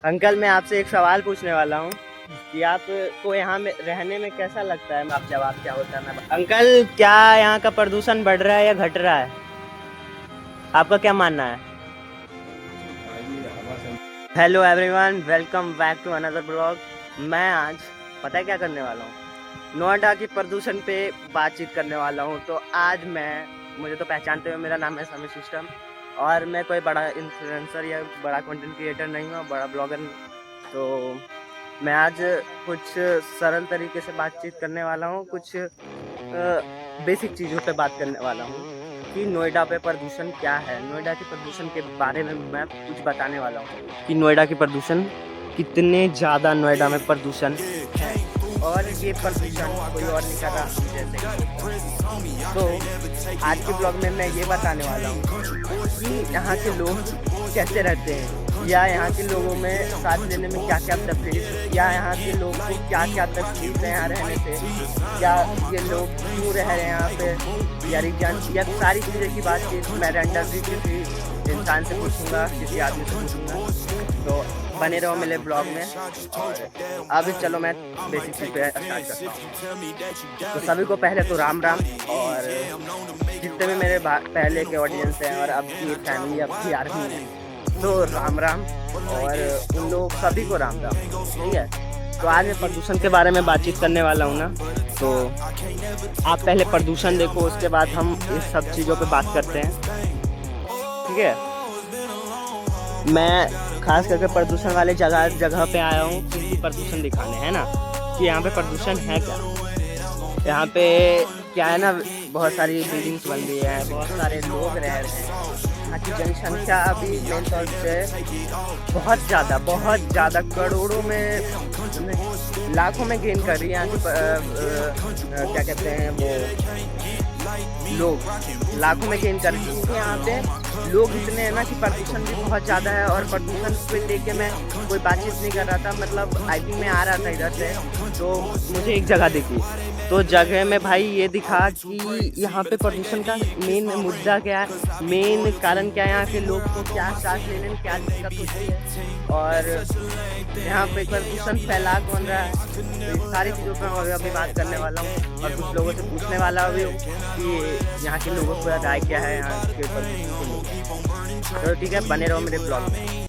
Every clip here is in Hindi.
अंकल, मैं आपसे एक सवाल पूछने वाला हूँ कि आपको यहाँ में रहने में कैसा लगता है। आप जवाब क्या होता है अंकल, क्या यहाँ का प्रदूषण बढ़ रहा है या घट रहा है? आपका क्या मानना है? Hello everyone, welcome back to another blog. मैं आज पता है क्या करने वाला हूँ? नोएडा की प्रदूषण पे बातचीत करने वाला हूँ। तो आज मुझे तो पहचानते हुए, मेरा नाम है समी सिस्टम और मैं कोई बड़ा इन्फ्लुएंसर या बड़ा कंटेंट क्रिएटर नहीं हूँ, बड़ा ब्लॉगर नहीं। तो मैं आज कुछ सरल तरीके से बातचीत करने वाला हूँ, कुछ बेसिक चीज़ों पे बात करने वाला हूँ कि नोएडा पे प्रदूषण क्या है। नोएडा के प्रदूषण के बारे में मैं कुछ बताने वाला हूँ कि नोएडा के प्रदूषण कितने ज़्यादा नोएडा में प्रदूषण है और ये प्रदूषण कोई और नहीं कर रहा जैसे। तो आज के ब्लॉग में मैं ये बताने वाला हूँ कि यहाँ के लोग कैसे रहते हैं, या यहाँ के लोगों में सांस लेने में क्या क्या तकलीफ, या यहाँ के लोगों को क्या क्या तकलीफ है यहाँ रहने से, या ये लोग क्यों रह रहे हैं यहाँ पे, या रीजन, या सारी चीज़ें की बातचीत मैं रैंडमली किसी इंसान से पूछूंगा, किसी आदमी से पूछूंगा। तो बने रहो मेरे ब्लॉग में। और अभी चलो मैं बेसिक चीज़ पे स्टार्ट करता हूँ। तो सभी को पहले तो राम राम, और जितने भी मेरे पहले के ऑडियंस हैं और अब की फैमिली, अब की आर्मी है, तो राम राम, और उन लोग सभी को राम राम। ठीक है, तो आज मैं प्रदूषण के बारे में बातचीत करने वाला हूँ ना। तो आप पहले प्रदूषण देखो, उसके बाद हम इस सब चीज़ों पे बात करते हैं। ठीक है, मैं खास करके प्रदूषण वाले जगह पे आया हूँ क्योंकि प्रदूषण दिखाने, है ना, कि यहाँ पे प्रदूषण है क्या। यहाँ पे क्या है ना, बहुत सारी बिल्डिंग्स बन रही है, बहुत सारे लोग रह रहे हैं। यहाँ की जनसंख्या अभी मेन तौर पे बहुत ज़्यादा करोड़ों में, लाखों में गेन कर रही है। यहाँ की क्या कहते हैं वो लोग लाखों में गेन कर रही है, क्योंकि यहाँ पे लोग इतने हैं ना कि प्रदूषण भी बहुत ज़्यादा है। और प्रदूषण को लेके मैं कोई बातचीत नहीं कर रहा था, मतलब आई थिंक मैं आ रहा था इधर से, तो मुझे एक जगह दिखी। तो जगह में भाई ये दिखा कि यहाँ पे प्रदूषण का मेन मुद्दा क्या है, मेन कारण क्या है, यहाँ के लोग को क्या सांस लेने में क्या दिक्कत होती है, और यहाँ पे प्रदूषण फैला कौन रहा है। तो इस सारी चीज़ों पर मैं अभी बात करने वाला हूँ और कुछ लोगों से पूछने वाला भी हूँ कि यहाँ के लोगों को राय क्या है यहाँ के प्रदूषण को लेकर। तो ठीक है, बने रहो मेरे ब्लॉग में।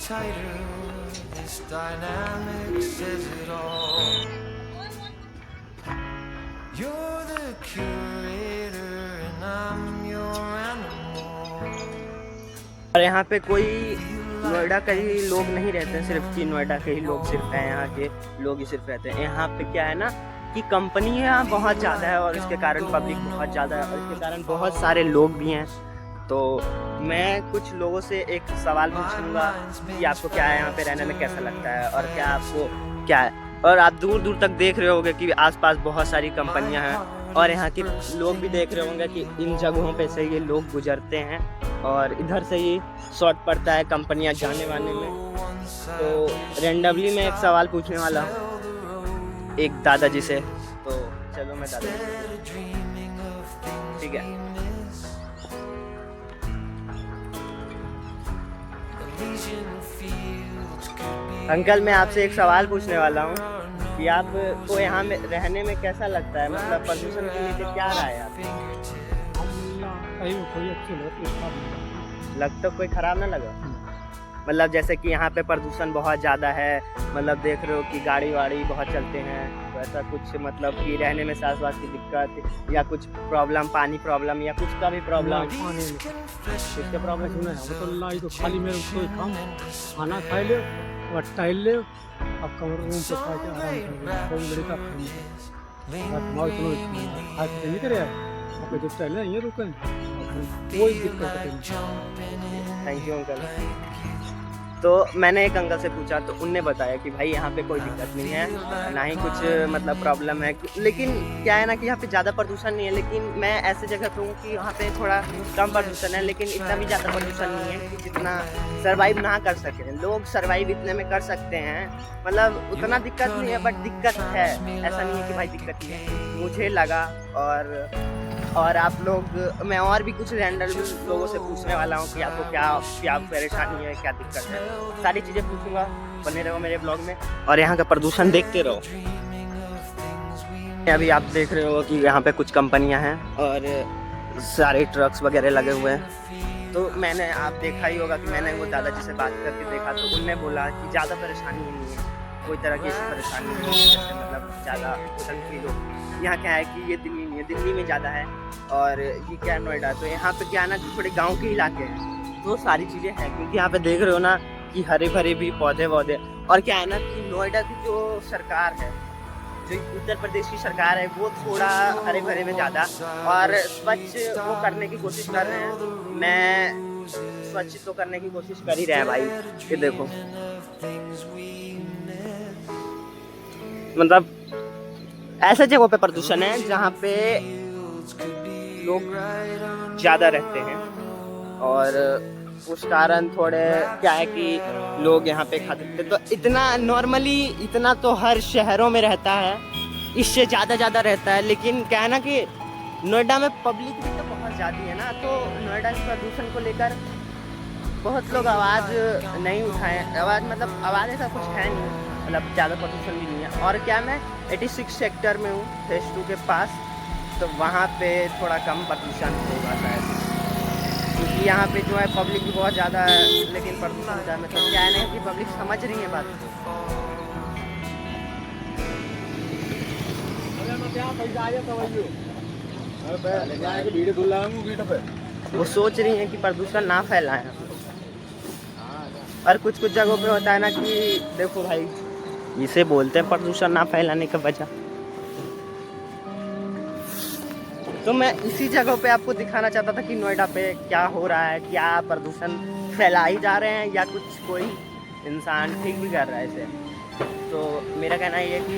Tighter, this dynamic says it all. You're the curator and I'm your animal. और यहाँ पे कोई नोएडा के ही लोग नहीं रहते हैं सिर्फ, कि नोएडा के ही लोग सिर्फ हैं, यहाँ के लोग ही सिर्फ रहते हैं। यहाँ पे क्या है ना कि कंपनी यहाँ बहुत ज़्यादा है और इसके कारण पब्लिक बहुत ज़्यादा है और इसके कारण बहुत सारे लोग भी हैं। तो मैं कुछ लोगों से एक सवाल पूछूंगा कि आपको क्या है यहाँ पे रहने में कैसा लगता है, और क्या आपको क्या है। और आप दूर दूर तक देख रहे होंगे कि आसपास बहुत सारी कंपनियाँ हैं, और यहाँ के लोग भी देख रहे होंगे कि इन जगहों पे से ये लोग गुजरते हैं और इधर से ही शॉर्ट पड़ता है कंपनियाँ जाने वाने में। तो रेंडमली मैं एक सवाल पूछने वाला हूँ एक दादाजी से। तो चलो मैं दादाजी से, ठीक है। अंकल, मैं आपसे एक सवाल पूछने वाला हूँ कि आपको यहाँ में रहने में कैसा लगता है, मतलब प्रदूषण के लेके क्या राय है आपकी? लगता कोई ख़राब ना लगा, मतलब जैसे कि यहाँ पे प्रदूषण बहुत ज़्यादा है, मतलब देख रहे हो कि गाड़ी वाड़ी बहुत चलते हैं, तो ऐसा कुछ मतलब कि रहने में सांस वास की दिक्कत या कुछ प्रॉब्लम, पानी प्रॉब्लम या कुछ का भी प्रॉब्लम? इसके प्रॉब्लम तो खाली मेरे कोई काम खाना खा ले और टहल ले, अब कमर रूम पे खा के आराम कर ले, का नहीं करे आप जो टहले ये रुकें, कोई दिक्कत नहीं। Thank you uncle. तो मैंने एक अंकल से पूछा तो उनने बताया कि भाई यहाँ पे कोई दिक्कत नहीं है, ना ही कुछ मतलब प्रॉब्लम है, लेकिन क्या है ना कि यहाँ पे ज़्यादा प्रदूषण नहीं है। लेकिन मैं ऐसे जगह पे हूँ कि वहाँ पे थोड़ा कम प्रदूषण है, लेकिन इतना भी ज़्यादा प्रदूषण नहीं है कि जितना सर्वाइव ना कर सकें लोग। सर्वाइव इतने में कर सकते हैं, मतलब उतना दिक्कत नहीं है, बट दिक्कत है। ऐसा नहीं है कि भाई दिक्कत नहीं है, मुझे लगा। और आप लोग, मैं और भी कुछ रैंडम लोगों से पूछने वाला हूँ कि आपको क्या परेशानी है, क्या दिक्कत है, सारी चीज़ें पूछूंगा। बने रहो मेरे ब्लॉग में और यहाँ का प्रदूषण देखते रहो। अभी आप देख रहे हो कि यहाँ पे कुछ कंपनियाँ हैं और सारे ट्रक्स वगैरह लगे हुए हैं। तो मैंने, आप देखा ही होगा कि मैंने वो दादाजी से बात करके देखा तो उनने बोला कि ज़्यादा परेशानी नहीं है, कोई तरह की ऐसी परेशानी नहीं है जैसे मतलब ज़्यादा फील हो। यहाँ क्या है कि ये दिल्ली नहीं है, दिल्ली में ज़्यादा है, और ये क्या है नोएडा। तो यहाँ पे क्या है ना कि थोड़े गांव के इलाके हैं, तो सारी चीज़ें हैं। क्योंकि यहाँ पे देख रहे हो ना कि हरे भरे भी पौधे वौधे। और क्या है ना कि नोएडा की जो सरकार है, जो उत्तर प्रदेश की सरकार है, वो थोड़ा हरे भरे में ज़्यादा और स्वच्छ वो करने की कोशिश कर रहे हैं। मैं स्वच्छ तो करने की कोशिश कर ही रहे हैं भाई। ये देखो, मतलब ऐसे जगहों पे प्रदूषण है जहाँ पे लोग ज़्यादा रहते हैं, और उस कारण थोड़े क्या है कि लोग यहाँ पे खाते। तो इतना नॉर्मली इतना तो हर शहरों में रहता है, इससे ज़्यादा रहता है। लेकिन क्या है ना कि नोएडा में पब्लिक भी तो बहुत ज़्यादा है ना, तो नोएडा के प्रदूषण को लेकर बहुत लोग आवाज़ नहीं उठाएं। आवाज़ ऐसा कुछ है नहीं, मतलब ज़्यादा प्रदूषण भी नहीं है। और क्या, मैं 86 सेक्टर में हूँ, फेज 2 के पास, तो वहाँ पे थोड़ा कम प्रदूषण होगा शायद, क्योंकि यहाँ पे जो है पब्लिक भी बहुत ज़्यादा है, लेकिन प्रदूषण ज़्यादा। मतलब क्या है ना कि पब्लिक समझ रही है बात को। वो सोच रही है कि प्रदूषण ना फैलाएं। और कुछ जगहों पे होता है ना कि देखो भाई, इसे बोलते हैं प्रदूषण ना फैलाने का वजह। तो मैं इसी जगह पे आपको दिखाना चाहता था कि नोएडा पे क्या हो रहा है, क्या प्रदूषण फैला ही जा रहे हैं या कुछ कोई इंसान ठीक भी कर रहा है इसे। तो मेरा कहना ये है कि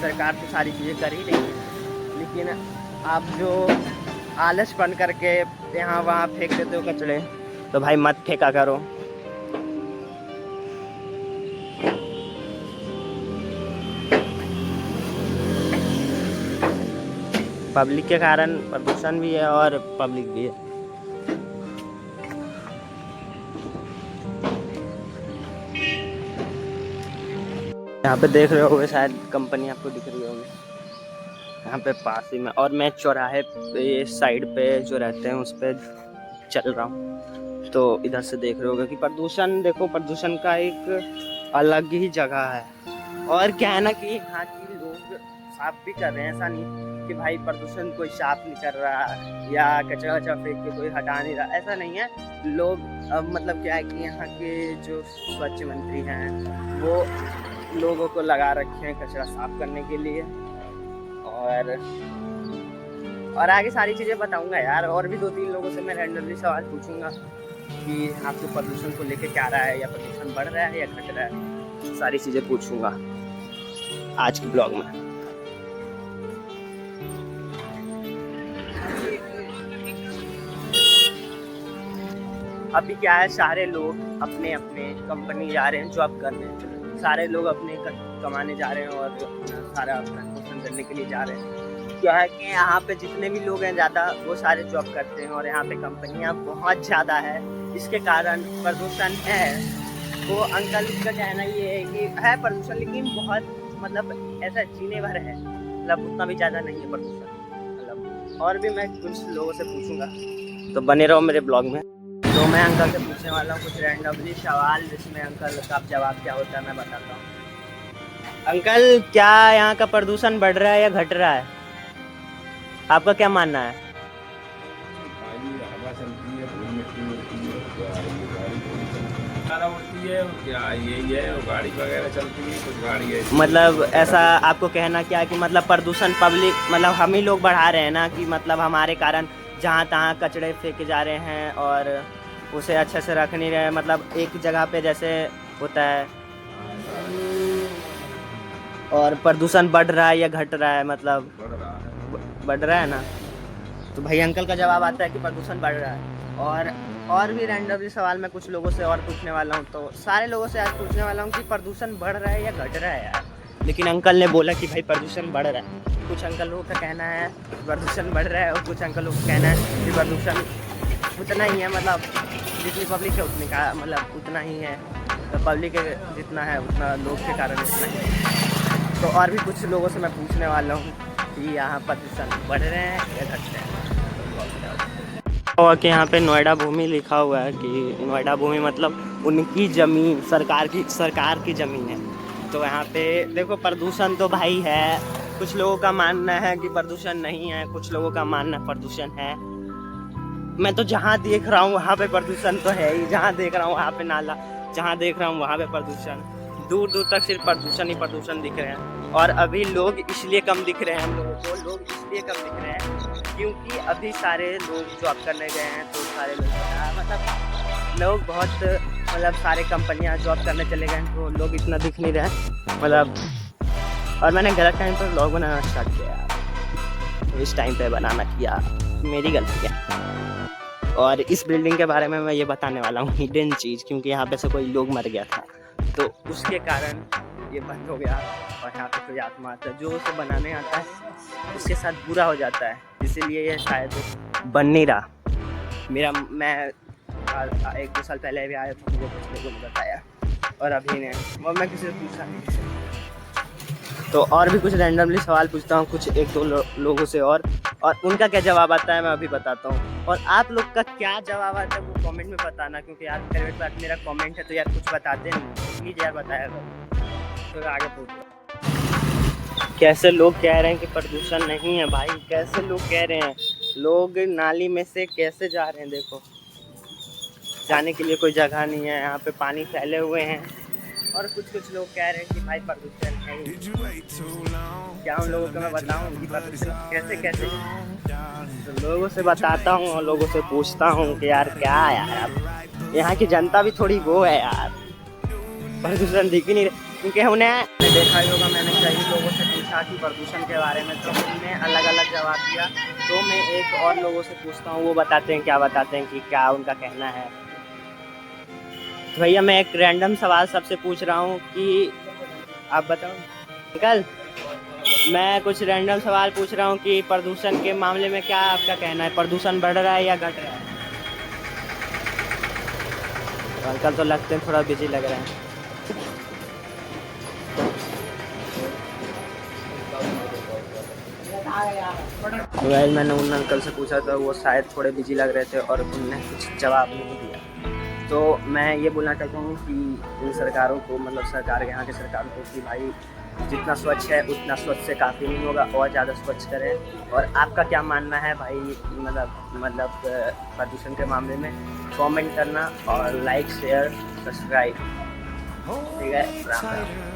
सरकार तो सारी चीज़ें कर ही रही है, लेकिन आप जो आलसपन करके यहाँ वहाँ फेंक देते हो कचड़े, तो भाई मत फेंका करो। पब्लिक के कारण प्रदूषण भी है और पब्लिक भी है। यहाँ पे देख रहे होगे, शायद कंपनी आपको दिख रही होगी यहाँ पे पास ही में। और मैं चौराहे पे साइड पे जो रहते हैं उस पर चल रहा हूँ, तो इधर से देख रहे होगे कि प्रदूषण, देखो प्रदूषण का एक अलग ही जगह है। और क्या है ना कि यहाँ के लोग साफ भी कर रहे हैं, ऐसा नहीं कि भाई प्रदूषण कोई साफ नहीं कर रहा या कचरा वचरा फेंक के कोई हटा नहीं रहा, ऐसा नहीं है। लोग मतलब क्या है कि यहाँ के जो स्वच्छ मंत्री हैं वो लोगों को लगा रखे हैं कचरा साफ करने के लिए। और आगे सारी चीज़ें बताऊंगा यार। और भी 2-3 लोगों से मैं रैंडमली सवाल पूछूंगा कि आपको प्रदूषण को लेके क्या रहा है, या प्रदूषण बढ़ रहा है या घट रहा है, सारी चीज़ें पूछूंगा आज के ब्लॉग में। अभी क्या है, सारे लोग अपने अपने कंपनी जा रहे हैं, जॉब करने, सारे लोग अपने कमाने जा रहे हैं और सारा अपना पोषण करने के लिए जा रहे हैं। क्या है कि यहाँ पे जितने भी लोग हैं ज़्यादा, वो सारे जॉब करते हैं और यहाँ पे कंपनियाँ बहुत ज़्यादा है, इसके कारण प्रदूषण है। वो अंकल का कहना ये है कि है प्रदूषण, लेकिन बहुत मतलब ऐसा जीने भर है, मतलब उतना भी ज़्यादा नहीं है प्रदूषण मतलब। और भी मैं कुछ लोगों से पूछूंगा, तो बने रहो मेरे ब्लॉग में। तो मैं अंकल से पूछने वाला हूँ कुछ रैंडमली सवाल, जिसमें अंकल का जवाब क्या होता है मैं बताता हूँ। अंकल, क्या यहाँ का प्रदूषण बढ़ रहा है या घट रहा है, आपका क्या मानना है? हवा चलती है, धूल मिट्टी उड़ती है, क्या यही है, गाड़ी वगैरह चलती है, कुछ गाड़ी है। मतलब ऐसा आपको कहना क्या है कि मतलब प्रदूषण पब्लिक, मतलब हम ही लोग बढ़ा रहे हैं ना, कि मतलब हमारे कारण जहाँ तहाँ कचड़े फेंके जा रहे हैं और उसे अच्छे से रख नहीं रहे, मतलब एक जगह पे जैसे होता है। और प्रदूषण बढ़ रहा है या घट रहा है, मतलब बढ़ रहा है। बढ़ रहा है ना। तो भाई अंकल का जवाब आता है कि प्रदूषण बढ़ रहा है। और भी रैंडमली सवाल मैं कुछ लोगों से और पूछने वाला हूँ। तो सारे लोगों से आज पूछने वाला हूँ कि प्रदूषण बढ़ रहा है या घट रहा है यार। लेकिन अंकल ने बोला कि भाई प्रदूषण बढ़ रहा है। कुछ अंकल लोगों का कहना है प्रदूषण बढ़ रहा है और कुछ अंकल लोगों का कहना है कि प्रदूषण उतना ही है, मतलब जितनी पब्लिक है उतनी का मतलब उतना ही है। तो पब्लिक जितना है उतना लोग के कारण उतना ही है। तो और भी कुछ लोगों से मैं पूछने वाला हूँ कि यहाँ प्रदूषण बढ़ रहे हैं या घट रहे हैं। और कि यहाँ पे नोएडा भूमि लिखा हुआ है कि नोएडा भूमि मतलब उनकी ज़मीन, सरकार की ज़मीन है। तो यहाँ पे देखो प्रदूषण तो भाई है। कुछ लोगों का मानना है कि प्रदूषण नहीं है, कुछ लोगों का मानना प्रदूषण है। मैं तो जहाँ देख रहा हूँ वहाँ पे प्रदूषण तो है ही। जहाँ देख रहा हूँ वहाँ पे नाला, जहाँ देख रहा हूँ वहाँ पे प्रदूषण। दूर दूर तक सिर्फ प्रदूषण ही प्रदूषण दिख रहे हैं। और अभी लोग इसलिए कम दिख रहे हैं, हम लोगों को लोग इसलिए कम दिख रहे हैं क्योंकि अभी सारे लोग जॉब करने गए हैं। तो सारे लोग मतलब लोग बहुत मतलब सारे कंपनियां जॉब करने चले गए हैं, तो लोग इतना दिख नहीं रहे हैं मतलब। और मैंने गलत टाइम पर व्लॉग बनाना स्टार्ट किया यार। इस टाइम पे बनाना किया मेरी गलती है। और इस बिल्डिंग के बारे में मैं ये बताने वाला हूँ हिडन चीज़, क्योंकि यहाँ पे से कोई लोग मर गया था तो उसके कारण ये बंद हो गया। और यहाँ पे कोई आत्मा आता है जो उसे बनाने आता है उसके साथ बुरा हो जाता है, इसीलिए ये शायद बन नहीं रहा। मैं 1-2 साल पहले भी आया था, मुझे कुछ लोगों ने बताया और अभी ने, और मैं किसी से पूछा नहीं। तो और भी कुछ रैंडमली सवाल पूछता हूँ कुछ 1-2 लोगों से और उनका क्या जवाब आता है मैं अभी बताता हूँ। और आप लोग का क्या जवाब आता है वो कमेंट में बताना, क्योंकि यार फेवरेट बात मेरा कमेंट है। तो यार कुछ बताते नहीं, प्लीज़ यार बताया करो। तो आगे पूछो। कैसे लोग कह रहे हैं कि प्रदूषण नहीं है भाई, कैसे लोग कह रहे हैं। लोग नाली में से कैसे जा रहे हैं, देखो जाने के लिए कोई जगह नहीं है, यहाँ पे पानी फैले हुए हैं। और कुछ लोग कह रहे हैं कि भाई प्रदूषण है ही। क्या उन लोगों को मैं बताऊं कि प्रदूषण कैसे तो लोगों से बताता हूँ और लोगों से पूछता हूँ कि यार क्या यार, अब यहाँ की जनता भी थोड़ी वो है यार, प्रदूषण दिख ही नहीं रहे। क्योंकि उन्हें देखा ही होगा, मैंने कई लोगों से पूछा कि प्रदूषण के बारे में, तो उन्होंने अलग अलग जवाब दिया। तो मैं एक और लोगों से पूछता हूँ, वो बताते हैं कि क्या उनका कहना है। तो भैया मैं एक रैंडम सवाल सबसे पूछ रहा हूँ कि आप बताओ अंकल, मैं कुछ रैंडम सवाल पूछ रहा हूँ कि प्रदूषण के मामले में क्या आपका कहना है, प्रदूषण बढ़ रहा है या घट रहा है। तो अंकल तो लगते हैं थोड़ा बिजी लग रहे हैं। तो वैसे मैंने उन अंकल से पूछा था, वो शायद थोड़े बिजी लग रहे थे और उन्होंने कुछ जवाब नहीं दिया। तो मैं ये बोलना चाहता हूँ कि इन सरकारों को, मतलब सरकार, यहाँ की सरकार को, कि भाई जितना स्वच्छ है उतना स्वच्छ से काफ़ी नहीं होगा, और ज़्यादा स्वच्छ करें। और आपका क्या मानना है भाई, मतलब प्रदूषण के मामले में कमेंट करना और लाइक शेयर सब्सक्राइब। ठीक है, राम राम।